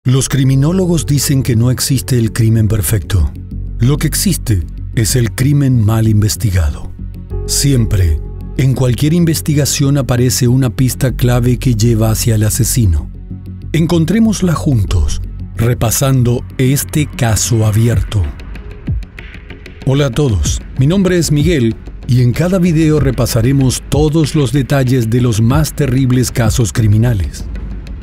Los criminólogos dicen que no existe el crimen perfecto. Lo que existe es el crimen mal investigado. Siempre, en cualquier investigación aparece una pista clave que lleva hacia el asesino. Encontrémosla juntos, repasando este caso abierto. Hola a todos, mi nombre es Miguel y en cada video repasaremos todos los detalles de los más terribles casos criminales.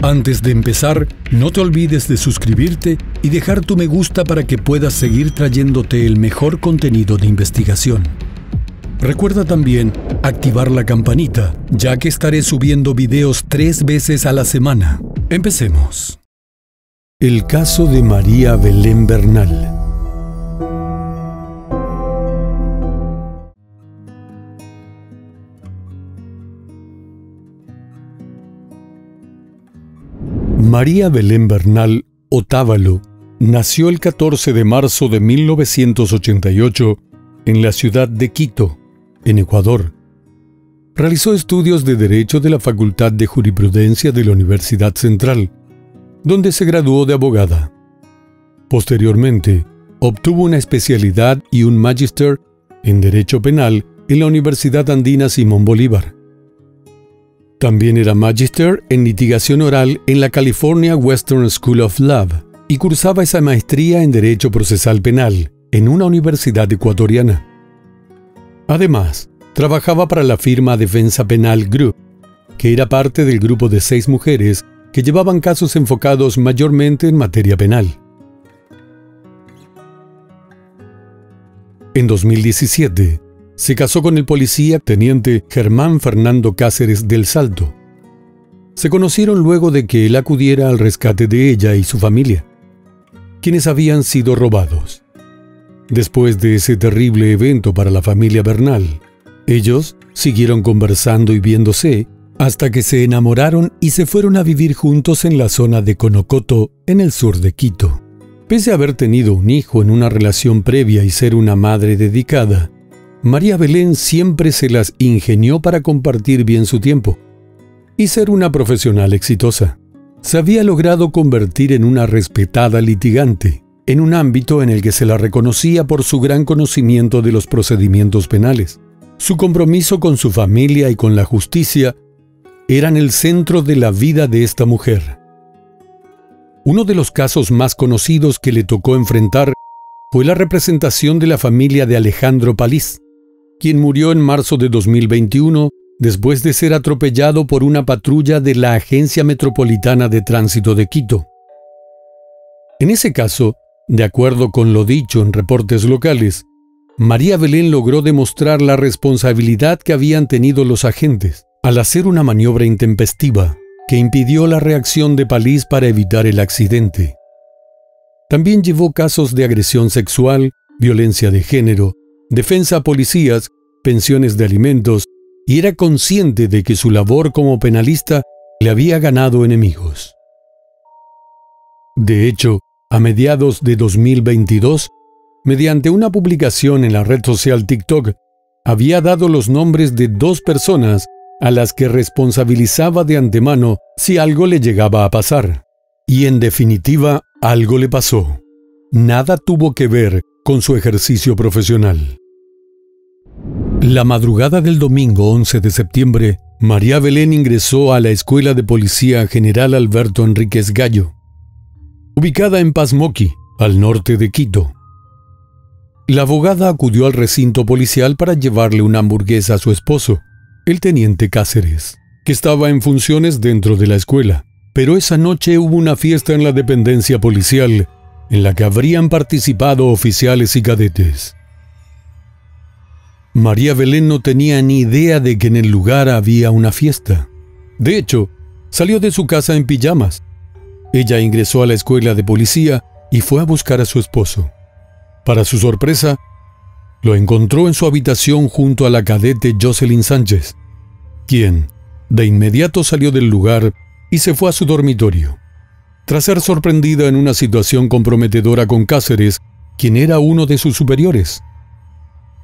Antes de empezar, no te olvides de suscribirte y dejar tu me gusta para que puedas seguir trayéndote el mejor contenido de investigación. Recuerda también activar la campanita, ya que estaré subiendo videos 3 veces a la semana. Empecemos. El caso de María Belén Bernal. María Belén Bernal Otávalo nació el 14 de marzo de 1988 en la ciudad de Quito, en Ecuador. Realizó estudios de Derecho de la Facultad de Jurisprudencia de la Universidad Central, donde se graduó de abogada. Posteriormente, obtuvo una especialidad y un magíster en Derecho Penal en la Universidad Andina Simón Bolívar. También era magíster en litigación oral en la California Western School of Law y cursaba esa maestría en Derecho Procesal Penal en una universidad ecuatoriana. Además, trabajaba para la firma Defensa Penal Group, que era parte del grupo de 6 mujeres que llevaban casos enfocados mayormente en materia penal. En 2017, se casó con el policía teniente Germán Fernando Cáceres del Salto. Se conocieron luego de que él acudiera al rescate de ella y su familia, quienes habían sido robados. Después de ese terrible evento para la familia Bernal, ellos siguieron conversando y viéndose hasta que se enamoraron y se fueron a vivir juntos en la zona de Conocoto, en el sur de Quito. Pese a haber tenido un hijo en una relación previa y ser una madre dedicada, María Belén siempre se las ingenió para compartir bien su tiempo y ser una profesional exitosa. Se había logrado convertir en una respetada litigante, en un ámbito en el que se la reconocía por su gran conocimiento de los procedimientos penales. Su compromiso con su familia y con la justicia eran el centro de la vida de esta mujer. Uno de los casos más conocidos que le tocó enfrentar fue la representación de la familia de Alejandro Paliz, quien murió en marzo de 2021 después de ser atropellado por una patrulla de la Agencia Metropolitana de Tránsito de Quito. En ese caso, de acuerdo con lo dicho en reportes locales, María Belén logró demostrar la responsabilidad que habían tenido los agentes al hacer una maniobra intempestiva que impidió la reacción de Paliz para evitar el accidente. También llevó casos de agresión sexual, violencia de género, defensa a policías, pensiones de alimentos, y era consciente de que su labor como penalista le había ganado enemigos. De hecho, a mediados de 2022, mediante una publicación en la red social TikTok, había dado los nombres de 2 personas a las que responsabilizaba de antemano si algo le llegaba a pasar. Y en definitiva, algo le pasó. Nada tuvo que ver con su ejercicio profesional. La madrugada del domingo 11 de septiembre, María Belén ingresó a la Escuela de Policía General Alberto Enríquez Gallo, ubicada en Pazmoqui, al norte de Quito. La abogada acudió al recinto policial para llevarle una hamburguesa a su esposo, el teniente Cáceres, que estaba en funciones dentro de la escuela. Pero esa noche hubo una fiesta en la dependencia policial, en la que habrían participado oficiales y cadetes. María Belén no tenía ni idea de que en el lugar había una fiesta. De hecho, salió de su casa en pijamas. Ella ingresó a la escuela de policía y fue a buscar a su esposo. Para su sorpresa, lo encontró en su habitación junto a la cadete Jocelyn Sánchez, quien de inmediato salió del lugar y se fue a su dormitorio. Tras ser sorprendida en una situación comprometedora con Cáceres, quien era uno de sus superiores.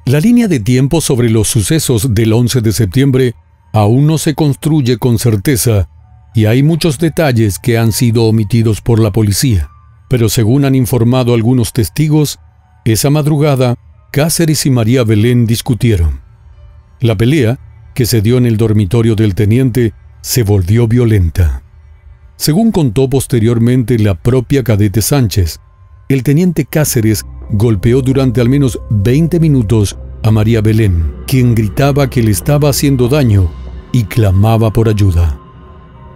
La línea de tiempo sobre los sucesos del 11 de septiembre aún no se construye con certeza, y hay muchos detalles que han sido omitidos por la policía. Pero según han informado algunos testigos, esa madrugada, Cáceres y María Belén discutieron. La pelea, que se dio en el dormitorio del teniente, se volvió violenta. Según contó posteriormente la propia cadete Sánchez, el teniente Cáceres golpeó durante al menos 20 minutos a María Belén, quien gritaba que le estaba haciendo daño y clamaba por ayuda.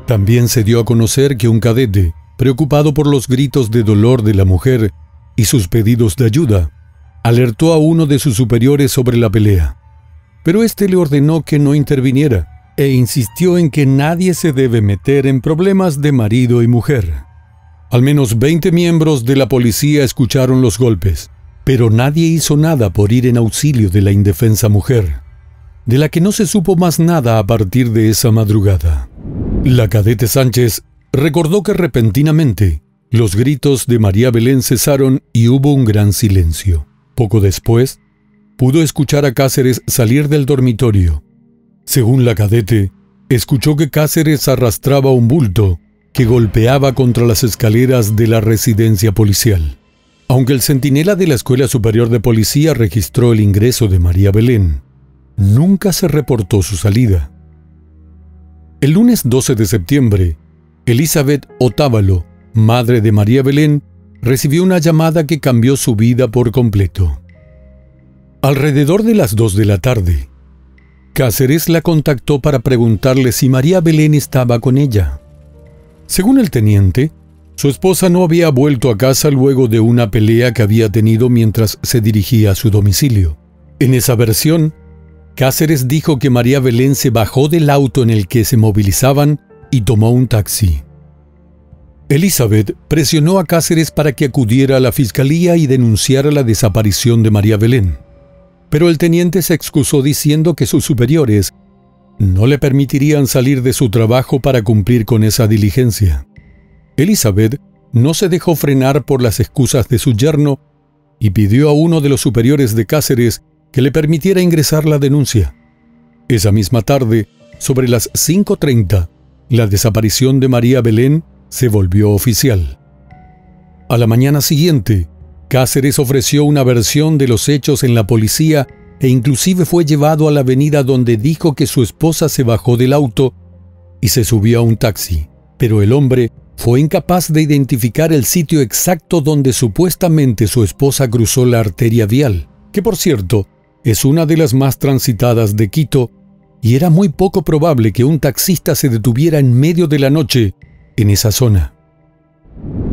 También se dio a conocer que un cadete, preocupado por los gritos de dolor de la mujer y sus pedidos de ayuda, alertó a uno de sus superiores sobre la pelea. Pero éste le ordenó que no interviniera e insistió en que nadie se debe meter en problemas de marido y mujer. Al menos 20 miembros de la policía escucharon los golpes, pero nadie hizo nada por ir en auxilio de la indefensa mujer, de la que no se supo más nada a partir de esa madrugada. La cadete Sánchez recordó que repentinamente los gritos de María Belén cesaron y hubo un gran silencio. Poco después, pudo escuchar a Cáceres salir del dormitorio. Según la cadete, escuchó que Cáceres arrastraba un bulto que golpeaba contra las escaleras de la residencia policial. Aunque el centinela de la Escuela Superior de Policía registró el ingreso de María Belén, nunca se reportó su salida. El lunes 12 de septiembre, Elizabeth Otávalo, madre de María Belén, recibió una llamada que cambió su vida por completo. Alrededor de las 2 de la tarde, Cáceres la contactó para preguntarle si María Belén estaba con ella. Según el teniente, su esposa no había vuelto a casa luego de una pelea que había tenido mientras se dirigía a su domicilio. En esa versión, Cáceres dijo que María Belén se bajó del auto en el que se movilizaban y tomó un taxi. Elizabeth presionó a Cáceres para que acudiera a la fiscalía y denunciara la desaparición de María Belén. Pero el teniente se excusó diciendo que sus superiores no le permitirían salir de su trabajo para cumplir con esa diligencia. Elizabeth no se dejó frenar por las excusas de su yerno y pidió a uno de los superiores de Cáceres que le permitiera ingresar la denuncia. Esa misma tarde, sobre las 5:30, la desaparición de María Belén se volvió oficial. A la mañana siguiente, Cáceres ofreció una versión de los hechos en la policía e inclusive fue llevado a la avenida donde dijo que su esposa se bajó del auto y se subió a un taxi, pero el hombre fue incapaz de identificar el sitio exacto donde supuestamente su esposa cruzó la arteria vial, que por cierto es una de las más transitadas de Quito, y era muy poco probable que un taxista se detuviera en medio de la noche en esa zona.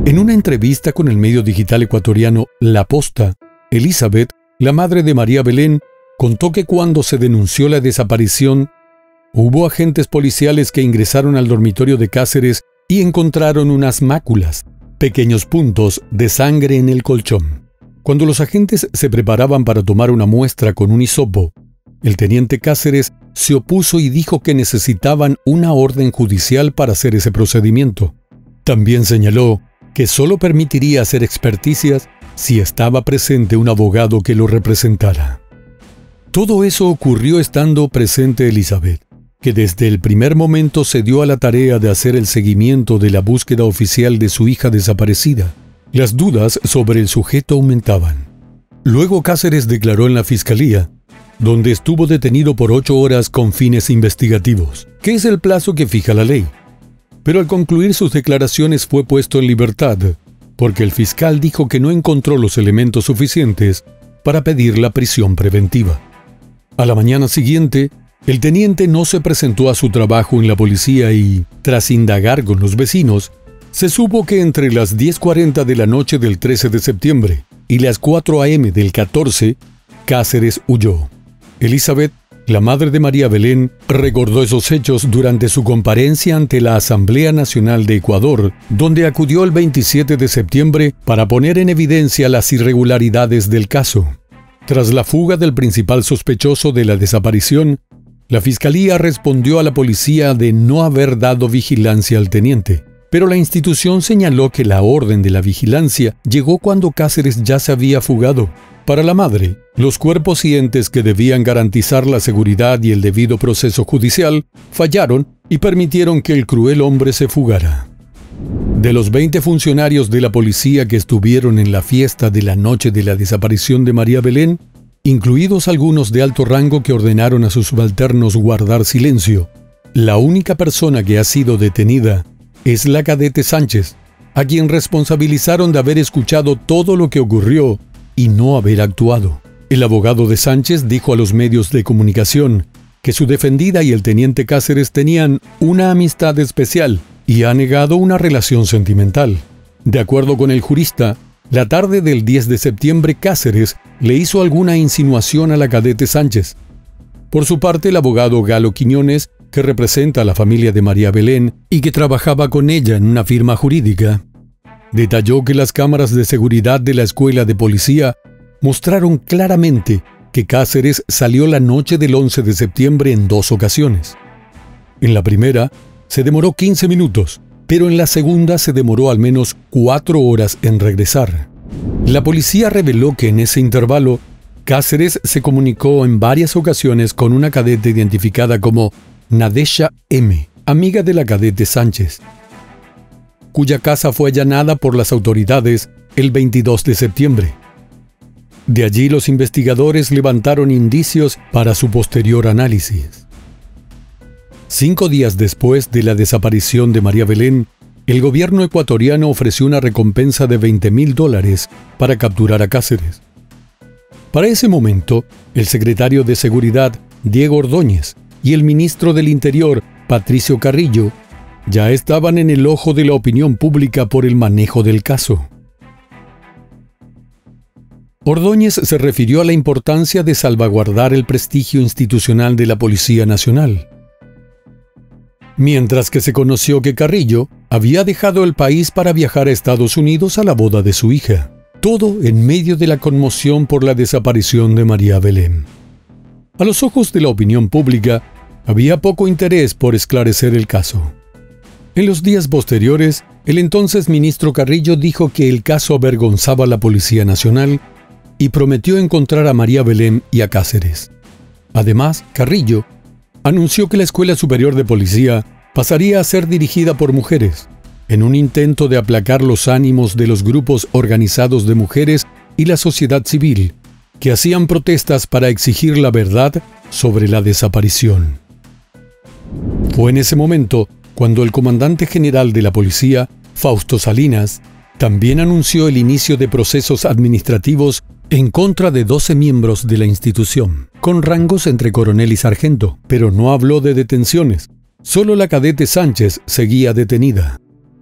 En una entrevista con el medio digital ecuatoriano La Posta, Elizabeth, la madre de María Belén, contó que cuando se denunció la desaparición, hubo agentes policiales que ingresaron al dormitorio de Cáceres y encontraron unas máculas, pequeños puntos de sangre en el colchón. Cuando los agentes se preparaban para tomar una muestra con un hisopo, el teniente Cáceres se opuso y dijo que necesitaban una orden judicial para hacer ese procedimiento. También señaló que solo permitiría hacer experticias si estaba presente un abogado que lo representara. Todo eso ocurrió estando presente Elizabeth, que desde el primer momento se dio a la tarea de hacer el seguimiento de la búsqueda oficial de su hija desaparecida. Las dudas sobre el sujeto aumentaban. Luego Cáceres declaró en la fiscalía, donde estuvo detenido por 8 horas con fines investigativos, que es el plazo que fija la ley. Pero al concluir sus declaraciones fue puesto en libertad, porque el fiscal dijo que no encontró los elementos suficientes para pedir la prisión preventiva. A la mañana siguiente, el teniente no se presentó a su trabajo en la policía y, tras indagar con los vecinos, se supo que entre las 10:40 de la noche del 13 de septiembre y las 4 a.m. del 14, Cáceres huyó. Elizabeth, la madre de María Belén, recordó esos hechos durante su comparencia ante la Asamblea Nacional de Ecuador, donde acudió el 27 de septiembre para poner en evidencia las irregularidades del caso. Tras la fuga del principal sospechoso de la desaparición, la fiscalía respondió a la policía de no haber dado vigilancia al teniente, pero la institución señaló que la orden de la vigilancia llegó cuando Cáceres ya se había fugado. Para la madre, los cuerpos y entes que debían garantizar la seguridad y el debido proceso judicial fallaron y permitieron que el cruel hombre se fugara. De los 20 funcionarios de la policía que estuvieron en la fiesta de la noche de la desaparición de María Belén, incluidos algunos de alto rango que ordenaron a sus subalternos guardar silencio, la única persona que ha sido detenida es la cadete Sánchez, a quien responsabilizaron de haber escuchado todo lo que ocurrió y no haber actuado. El abogado de Sánchez dijo a los medios de comunicación que su defendida y el teniente Cáceres tenían una amistad especial y ha negado una relación sentimental. De acuerdo con el jurista, la tarde del 10 de septiembre Cáceres le hizo alguna insinuación a la cadete Sánchez. Por su parte, el abogado Galo Quiñones, que representa a la familia de María Belén y que trabajaba con ella en una firma jurídica, detalló que las cámaras de seguridad de la escuela de policía mostraron claramente que Cáceres salió la noche del 11 de septiembre en 2 ocasiones. En la primera, se demoró 15 minutos, pero en la segunda se demoró al menos 4 horas en regresar. La policía reveló que en ese intervalo, Cáceres se comunicó en varias ocasiones con una cadete identificada como Nadesha M., amiga de la cadete Sánchez, cuya casa fue allanada por las autoridades el 22 de septiembre. De allí los investigadores levantaron indicios para su posterior análisis. 5 días después de la desaparición de María Belén, el gobierno ecuatoriano ofreció una recompensa de $20,000 para capturar a Cáceres. Para ese momento, el secretario de Seguridad, Diego Ordóñez, y el ministro del Interior, Patricio Carrillo, ya estaban en el ojo de la opinión pública por el manejo del caso. Ordóñez se refirió a la importancia de salvaguardar el prestigio institucional de la Policía Nacional, mientras que se conoció que Carrillo había dejado el país para viajar a Estados Unidos a la boda de su hija, todo en medio de la conmoción por la desaparición de María Belén. A los ojos de la opinión pública, había poco interés por esclarecer el caso. En los días posteriores, el entonces ministro Carrillo dijo que el caso avergonzaba a la Policía Nacional y prometió encontrar a María Belén y a Cáceres. Además, Carrillo anunció que la Escuela Superior de Policía pasaría a ser dirigida por mujeres, en un intento de aplacar los ánimos de los grupos organizados de mujeres y la sociedad civil, que hacían protestas para exigir la verdad sobre la desaparición. Fue en ese momento cuando el comandante general de la policía, Fausto Salinas, también anunció el inicio de procesos administrativos en contra de 12 miembros de la institución, con rangos entre coronel y sargento, pero no habló de detenciones. Solo la cadete Sánchez seguía detenida.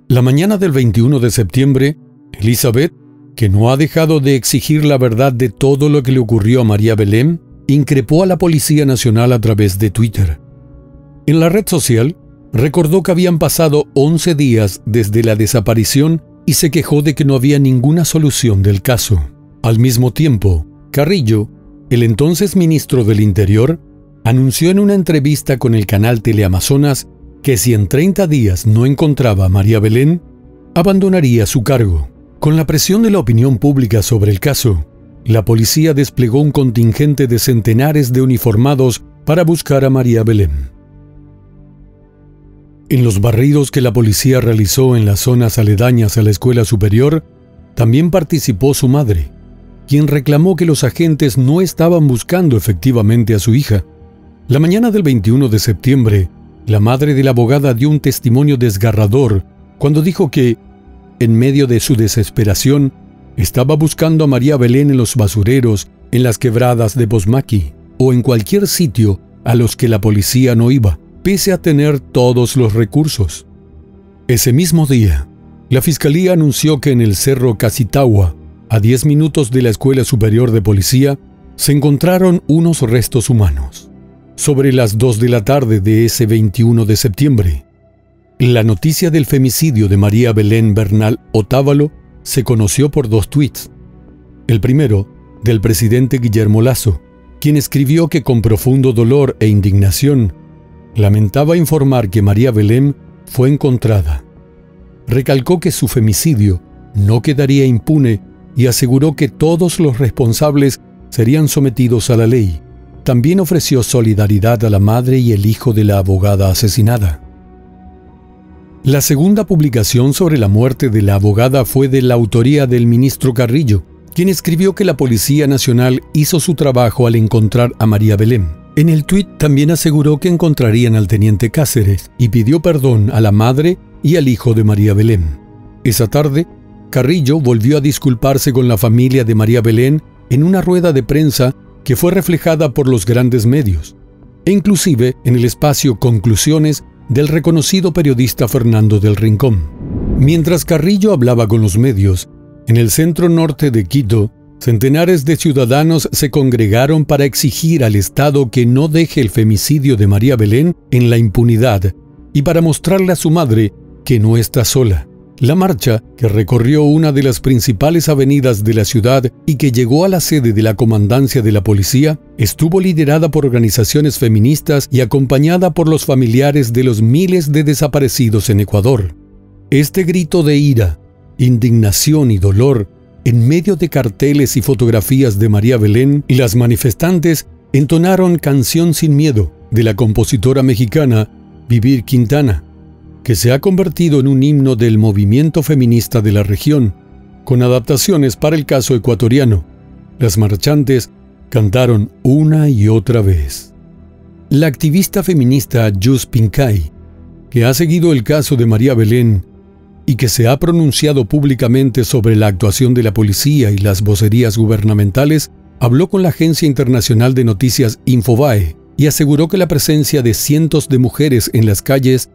La mañana del 21 de septiembre, Elizabeth, que no ha dejado de exigir la verdad de todo lo que le ocurrió a María Belén, increpó a la Policía Nacional a través de Twitter. En la red social, recordó que habían pasado 11 días desde la desaparición y se quejó de que no había ninguna solución del caso. Al mismo tiempo, Carrillo, el entonces ministro del Interior, anunció en una entrevista con el canal Teleamazonas que si en 30 días no encontraba a María Belén, abandonaría su cargo. Con la presión de la opinión pública sobre el caso, la policía desplegó un contingente de centenares de uniformados para buscar a María Belén. En los barridos que la policía realizó en las zonas aledañas a la escuela superior, también participó su madre, quien reclamó que los agentes no estaban buscando efectivamente a su hija. La mañana del 21 de septiembre, la madre de la abogada dio un testimonio desgarrador cuando dijo que, en medio de su desesperación, estaba buscando a María Belén en los basureros, en las quebradas de Bosmaqui o en cualquier sitio a los que la policía no iba, pese a tener todos los recursos. Ese mismo día, la fiscalía anunció que en el Cerro Casitagua, a 10 minutos de la Escuela Superior de Policía, se encontraron unos restos humanos. Sobre las 2 de la tarde de ese 21 de septiembre, la noticia del femicidio de María Belén Bernal Otávalo se conoció por 2 tweets. El primero, del presidente Guillermo Lasso, quien escribió que con profundo dolor e indignación lamentaba informar que María Belén fue encontrada. Recalcó que su femicidio no quedaría impune y aseguró que todos los responsables serían sometidos a la ley. También ofreció solidaridad a la madre y el hijo de la abogada asesinada. La segunda publicación sobre la muerte de la abogada fue de la autoría del ministro Carrillo, quien escribió que la Policía Nacional hizo su trabajo al encontrar a María Belén. En el tuit también aseguró que encontrarían al teniente Cáceres y pidió perdón a la madre y al hijo de María Belén. Esa tarde, Carrillo volvió a disculparse con la familia de María Belén en una rueda de prensa que fue reflejada por los grandes medios, e inclusive en el espacio Conclusiones del reconocido periodista Fernando del Rincón. Mientras Carrillo hablaba con los medios, en el centro norte de Quito, centenares de ciudadanos se congregaron para exigir al Estado que no deje el femicidio de María Belén en la impunidad y para mostrarle a su madre que no está sola. La marcha, que recorrió una de las principales avenidas de la ciudad y que llegó a la sede de la comandancia de la policía, estuvo liderada por organizaciones feministas y acompañada por los familiares de los miles de desaparecidos en Ecuador. Este grito de ira, indignación y dolor, en medio de carteles y fotografías de María Belén, las manifestantes entonaron Canción sin miedo de la compositora mexicana Vivir Quintana, que se ha convertido en un himno del movimiento feminista de la región, con adaptaciones para el caso ecuatoriano. Las marchantes cantaron una y otra vez. La activista feminista Jus Pincay, que ha seguido el caso de María Belén y que se ha pronunciado públicamente sobre la actuación de la policía y las vocerías gubernamentales, habló con la agencia internacional de noticias Infobae y aseguró que la presencia de cientos de mujeres en las calles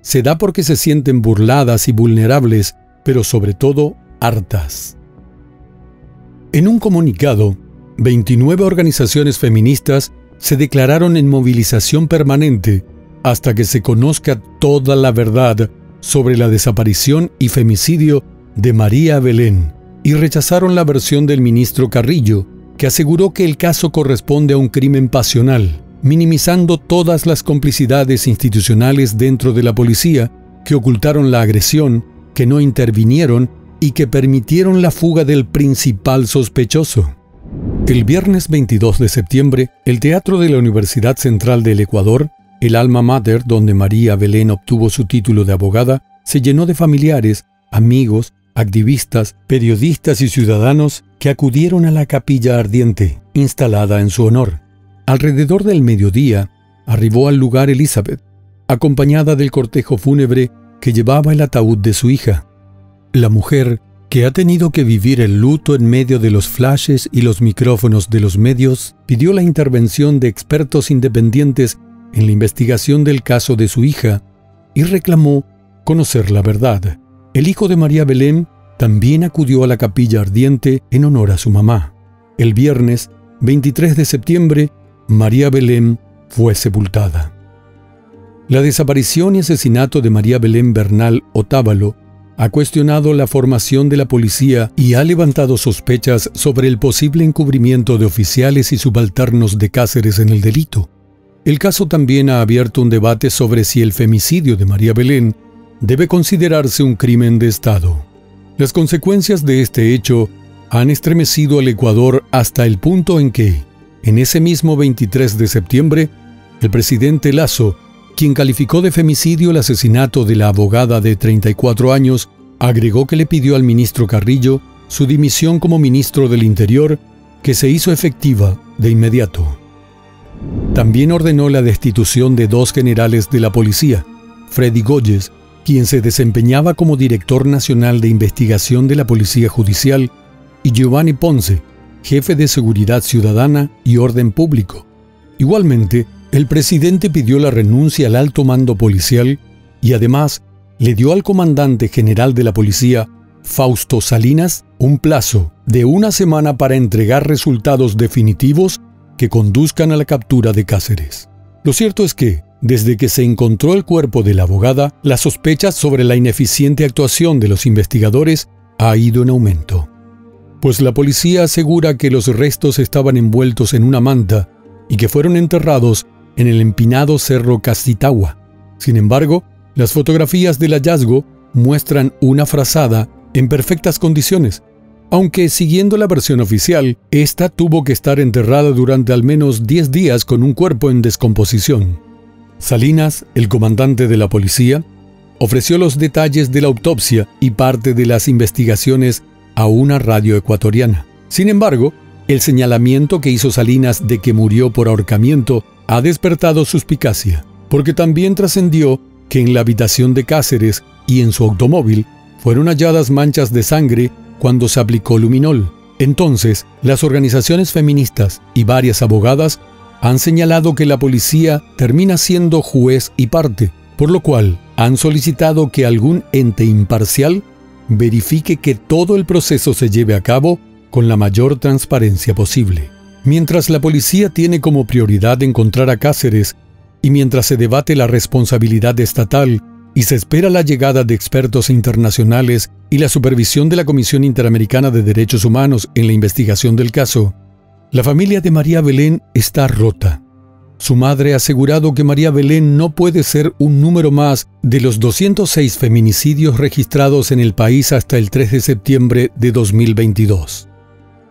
se da porque se sienten burladas y vulnerables, pero sobre todo hartas. En un comunicado, 29 organizaciones feministas se declararon en movilización permanente hasta que se conozca toda la verdad sobre la desaparición y femicidio de María Belén, y rechazaron la versión del ministro Carrillo, que aseguró que el caso corresponde a un crimen pasional, minimizando todas las complicidades institucionales dentro de la policía que ocultaron la agresión, que no intervinieron y que permitieron la fuga del principal sospechoso. El viernes 22 de septiembre, el Teatro de la Universidad Central del Ecuador, el alma mater donde María Belén obtuvo su título de abogada, se llenó de familiares, amigos, activistas, periodistas y ciudadanos que acudieron a la capilla ardiente, instalada en su honor. Alrededor del mediodía, arribó al lugar Elizabeth, acompañada del cortejo fúnebre que llevaba el ataúd de su hija. La mujer, que ha tenido que vivir el luto en medio de los flashes y los micrófonos de los medios, pidió la intervención de expertos independientes en la investigación del caso de su hija y reclamó conocer la verdad. El hijo de María Belén también acudió a la capilla ardiente en honor a su mamá. El viernes 23 de septiembre, María Belén fue sepultada. La desaparición y asesinato de María Belén Bernal Otávalo ha cuestionado la formación de la policía y ha levantado sospechas sobre el posible encubrimiento de oficiales y subalternos de Cáceres en el delito. El caso también ha abierto un debate sobre si el femicidio de María Belén debe considerarse un crimen de Estado. Las consecuencias de este hecho han estremecido al Ecuador hasta el punto en que, en ese mismo 23 de septiembre, el presidente Lasso, quien calificó de femicidio el asesinato de la abogada de 34 años, agregó que le pidió al ministro Carrillo su dimisión como ministro del Interior, que se hizo efectiva de inmediato. También ordenó la destitución de 2 generales de la policía, Freddy Goyes, quien se desempeñaba como director nacional de investigación de la Policía Judicial, y Giovanni Ponce, jefe de Seguridad Ciudadana y Orden Público. Igualmente, el presidente pidió la renuncia al alto mando policial y además le dio al comandante general de la policía, Fausto Salinas, un plazo de 1 semana para entregar resultados definitivos que conduzcan a la captura de Cáceres. Lo cierto es que, desde que se encontró el cuerpo de la abogada, las sospechas sobre la ineficiente actuación de los investigadores ha ido en aumento. Pues la policía asegura que los restos estaban envueltos en una manta y que fueron enterrados en el empinado Cerro Castitagua. Sin embargo, las fotografías del hallazgo muestran una frazada en perfectas condiciones, aunque siguiendo la versión oficial, esta tuvo que estar enterrada durante al menos 10 días con un cuerpo en descomposición. Salinas, el comandante de la policía, ofreció los detalles de la autopsia y parte de las investigaciones a una radio ecuatoriana. Sin embargo, el señalamiento que hizo Salinas de que murió por ahorcamiento ha despertado suspicacia, porque también trascendió que en la habitación de Cáceres y en su automóvil fueron halladas manchas de sangre cuando se aplicó luminol. Entonces, las organizaciones feministas y varias abogadas han señalado que la policía termina siendo juez y parte, por lo cual han solicitado que algún ente imparcial verifique que todo el proceso se lleve a cabo con la mayor transparencia posible. Mientras la policía tiene como prioridad encontrar a Cáceres y mientras se debate la responsabilidad estatal y se espera la llegada de expertos internacionales y la supervisión de la Comisión Interamericana de Derechos Humanos en la investigación del caso, la familia de María Belén está rota. Su madre ha asegurado que María Belén no puede ser un número más de los 206 feminicidios registrados en el país hasta el 3 de septiembre de 2022.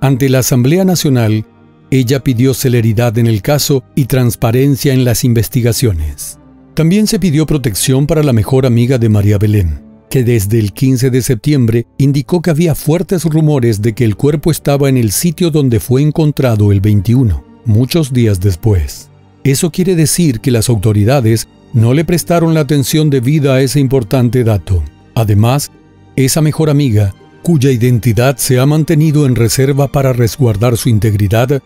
Ante la Asamblea Nacional, ella pidió celeridad en el caso y transparencia en las investigaciones. También se pidió protección para la mejor amiga de María Belén, que desde el 15 de septiembre indicó que había fuertes rumores de que el cuerpo estaba en el sitio donde fue encontrado el 21, muchos días después. Eso quiere decir que las autoridades no le prestaron la atención debida a ese importante dato. Además, esa mejor amiga, cuya identidad se ha mantenido en reserva para resguardar su integridad,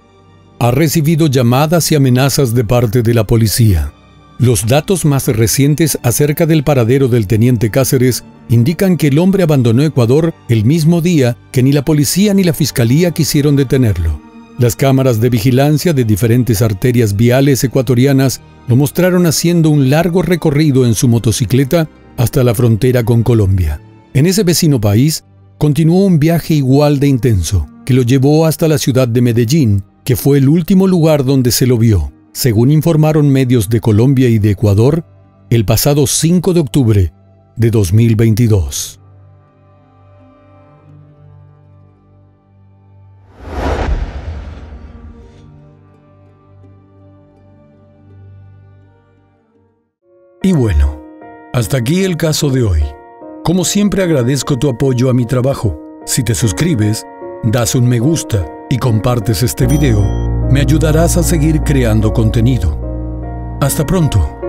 ha recibido llamadas y amenazas de parte de la policía. Los datos más recientes acerca del paradero del teniente Cáceres indican que el hombre abandonó Ecuador el mismo día que ni la policía ni la fiscalía quisieron detenerlo. Las cámaras de vigilancia de diferentes arterias viales ecuatorianas lo mostraron haciendo un largo recorrido en su motocicleta hasta la frontera con Colombia. En ese vecino país, continuó un viaje igual de intenso, que lo llevó hasta la ciudad de Medellín, que fue el último lugar donde se lo vio, según informaron medios de Colombia y de Ecuador, el pasado 5 de octubre de 2022. Y bueno, hasta aquí el caso de hoy. Como siempre agradezco tu apoyo a mi trabajo. Si te suscribes, das un me gusta y compartes este video, me ayudarás a seguir creando contenido. Hasta pronto.